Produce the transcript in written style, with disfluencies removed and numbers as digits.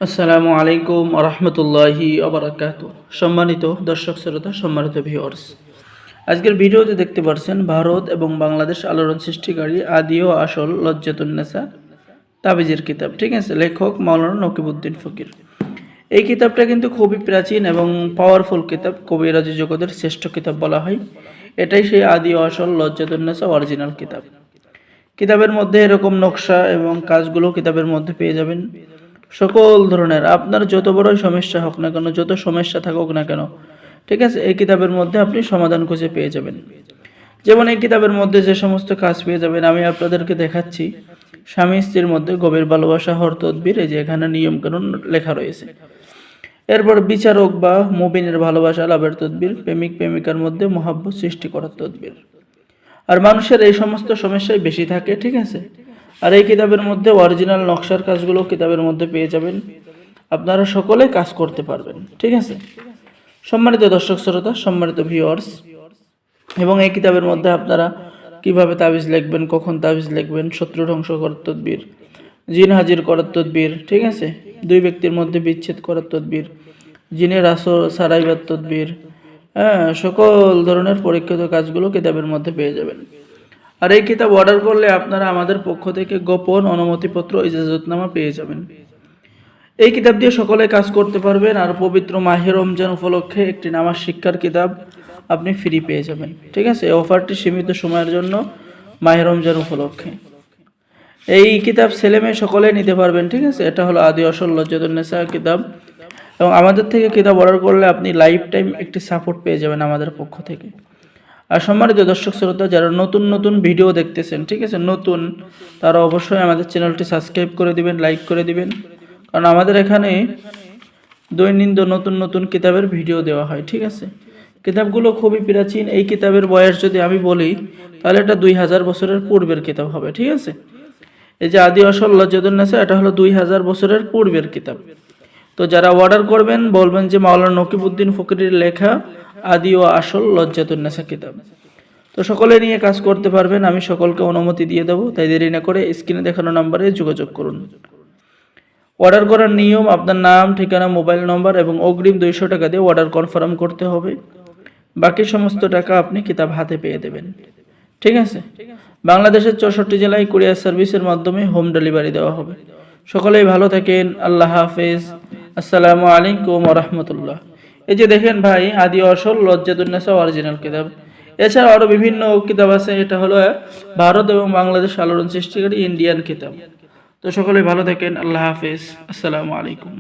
আসসালামু আলাইকুম রহমতুল্লাহি ওবারাকাতুহু। সম্মানিত দর্শক শ্রোতা, সম্মানিত ভিউয়ার্স, আজকের ভিডিওতে দেখতে পাচ্ছেন ভারত এবং বাংলাদেশ আলোড়ন সৃষ্টিকারী আদি ও আসল লজ্জাতুন্নেসা তাবিজের কিতাব। ঠিক আছে, লেখক মাওলানা নকিবউদ্দিন ফকির। এই কিতাবটা কিন্তু খুবই প্রাচীন এবং পাওয়ারফুল কিতাব, কবিরাজি জগতের শ্রেষ্ঠ কিতাব বলা হয়। এটাই সেই আদি ও আসল লজ্জাতুন্নেসা অরিজিনাল কিতাব। কিতাবের মধ্যে এরকম নকশা এবং কাজগুলো কিতাবের মধ্যে পেয়ে যাবেন। সকল ধরনের আপনার যত বড়ই সমস্যা হোক না কেন, যত সমস্যা থাকুক না কেন, ঠিক আছে, এই কিতাবের মধ্যে আপনি সমাধান খুঁজে পেয়ে যাবেন। যেমন এই কিতাবের মধ্যে যে সমস্ত কাজ পেয়ে যাবেন আমি আপনাদেরকে দেখাচ্ছি। স্বামী স্ত্রীর মধ্যে গভীর ভালোবাসা হওয়ার তদবির, এই যে এখানে নিয়মকানুন লেখা রয়েছে। এরপর বিচারক বা মুবিনের ভালোবাসা লাভের তদবির, প্রেমিক প্রেমিকার মধ্যে মহাব্বত সৃষ্টি করার তদবির। আর মানুষের এই সমস্ত সমস্যাই বেশি থাকে, ঠিক আছে। আর এই কিতাবের মধ্যে অরিজিনাল নকশার কাজগুলো কিতাবের মধ্যে পেয়ে যাবেন, আপনারা সকলে কাজ করতে পারবেন, ঠিক আছে। সম্মানিত দর্শক শ্রোতা, সম্মানিত ভিউয়ার্স, এবং এই কিতাবের মধ্যে আপনারা কিভাবে তাবিজ লিখবেন, কখন তাবিজ লিখবেন, শত্রু ধ্বংস করার তদবির, জিন হাজির করার তদবির, ঠিক আছে, দুই ব্যক্তির মধ্যে বিচ্ছেদ করার তদবির, জিনের আসর সারাইবার তদবির, সকল ধরনের পরীক্ষিত কাজগুলো কিতাবের মধ্যে পেয়ে যাবেন। আর এই কিতাব অর্ডার করলে আপনারা আমাদের পক্ষ থেকে গোপন অনুমতিপত্র, ইজাজতনামা পেয়ে যাবেন। এই কিতাব দিয়ে সকলে কাজ করতে পারবেন। আর পবিত্র মাহে রমজান উপলক্ষে একটি নামাজ শিক্ষার কিতাব আপনি ফ্রি পেয়ে যাবেন, ঠিক আছে। এই অফারটি সীমিত সময়ের জন্য, মাহে রমজান উপলক্ষে। এই কিতাব ছেলে মেয়ে সকলে নিতে পারবেন, ঠিক আছে। এটা হলো আদি আসল লজ্জাতুন্নেসা কিতাব, এবং আমাদের থেকে কিতাব অর্ডার করলে আপনি লাইফ টাইম একটি সাপোর্ট পেয়ে যাবেন আমাদের পক্ষ থেকে। আর সম্মানিত দর্শক শ্রোতা, যারা নতুন নতুন ভিডিও দেখতেছেন, ঠিক আছে, নতুন, তারা অবশ্যই আমাদের চ্যানেলটি সাবস্ক্রাইব করে দিবেন, লাইক করে দিবেন। কারণ আমাদের এখানে দৈনন্দিন নতুন নতুন কিতাবের ভিডিও দেওয়া হয়, ঠিক আছে। কিতাবগুলো খুবই প্রাচীন। এই কিতাবের বয়স যদি আমি বলি তাহলে এটা 2000 বছরের পূর্বের কিতাব হবে, ঠিক আছে। এই যে আদি আসল লজ্জাতুন্নেসা, এটা হলো 2000 বছরের পূর্বের কিতাব। তো যারা অর্ডার করবেন বলবেন যে মাওলানা নকিবউদ্দিন ফকিরের লেখা আদি ও আসল লজ্জাতুন্নেসা কিতাব। তো সকলে নিয়ে কাজ করতে পারবেন, আমি সকলকে অনুমতি দিয়ে দেবো। তাই দেরি না করে স্ক্রিনে দেখানো নাম্বারে যোগাযোগ করুন। অর্ডার করার নিয়ম: আপনার নাম, ঠিকানা, মোবাইল নম্বর এবং অগ্রিম 200 টাকা দিয়ে অর্ডার কনফার্ম করতে হবে। বাকি সমস্ত টাকা আপনি কিতাব হাতে পেয়ে দেবেন, ঠিক আছে। বাংলাদেশের 64 জেলায় কুরিয়ার সার্ভিসের মাধ্যমে হোম ডেলিভারি দেওয়া হবে। সকলেই ভালো থাকেন, আল্লাহ হাফেজ, আসসালামু আলাইকুম রহমতুল্লাহ। এই যে দেখেন ভাই, আদি আসল লজ্জাতুন্নেসা অরিজিনাল কিতাব। এছাড়া আরো বিভিন্ন কিতাব আছে। এটা হলো ভারত এবং বাংলাদেশ আলোড়ন সৃষ্টিকারী ইন্ডিয়ান কিতাব। তো সকলে ভালো থাকেন, আল্লাহ হাফেজ, আসসালামু আলাইকুম।